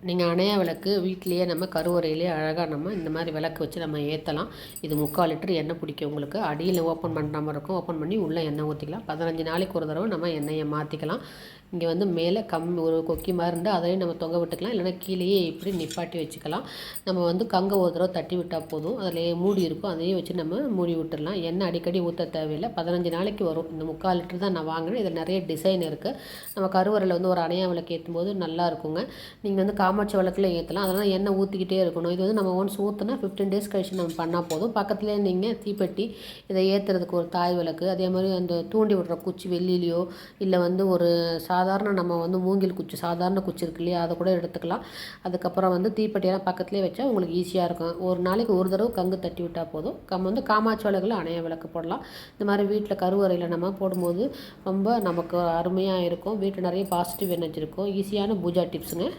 நீங்கள் அணையா விளக்கு வீட்டிலேயே நம்ம கருவறையிலேயே அழகாக நம்ம இந்த மாதிரி விளக்கு வச்சு நம்ம ஏற்றலாம். இது 3/4 லிட்டர் எண்ணெய் பிடிக்கும் உங்களுக்கு. அடியில் ஓப்பன் பண்ணுற மாதிரி இருக்கும். ஓப்பன் பண்ணி உள்ளே எண்ணெய் ஊற்றிக்கலாம். 15 நாளைக்கு ஒரு தடவை நம்ம எண்ணெயை மாற்றிக்கலாம். இங்கே வந்து மேலே ஒரு கொக்கி மாதிரி இருந்தால் அதையும் நம்ம தொங்க விட்டுக்கலாம். இல்லைனா கீழேயே இப்படி நிப்பாட்டி வச்சுக்கலாம். நம்ம வந்து கங்கை ஒரு தடவை தட்டி விட்டால் போதும். அதில் மூடி இருக்கும், அதையும் வச்சு நம்ம மூடி விட்டுடலாம். எண்ணெய் அடிக்கடி ஊற்ற தேவையில்லை. 15 நாளைக்கு வரும். இந்த 3/4 லிட்டர் தான் நான் வாங்கினேன். இதில் நிறைய டிசைன் இருக்குது. நம்ம கருவறையில் வந்து ஒரு அணையா விளக்கு ஏற்றும் போது நல்லா இருக்குங்க. நீங்கள் வந்து காமாட்சி விளக்கில் ஏற்றலாம். அதனால் எண்ணெய் ஊற்றிக்கிட்டே இருக்கணும். இது வந்து நம்ம ஒன்ஸ் ஊற்றினா 15 டேஸ் கழிச்சு நம்ம பண்ணால் போதும். பக்கத்துலேயே நீங்கள் தீப்பெட்டி இதை ஏற்றுறதுக்கு ஒரு தாய் விளக்கு, அதே மாதிரி அந்த தூண்டி விடுற குச்சி வெள்ளிலையோ இல்லை வந்து ஒரு சாதாரண நம்ம வந்து மூங்கில் குச்சி, சாதாரண குச்சி இருக்கு இல்லையா, அதை கூட எடுத்துக்கலாம். அதுக்கப்புறம் வந்து தீப்பெட்டியெல்லாம் பக்கத்துலேயே வச்சா உங்களுக்கு ஈஸியாக இருக்கும். ஒரு நாளைக்கு ஒரு தடவை கங்கு தட்டி விட்டால் போதும். வந்து காமாட்சி விளக்கில் அணைய விளக்கு போடலாம். இந்த மாதிரி வீட்டில் கருவறையில் நம்ம போடும்போது ரொம்ப நமக்கு அருமையாக இருக்கும். வீட்டில் நிறைய பாசிட்டிவ் எனர்ஜி இருக்கும். ஈஸியான பூஜா டிப்ஸுங்க.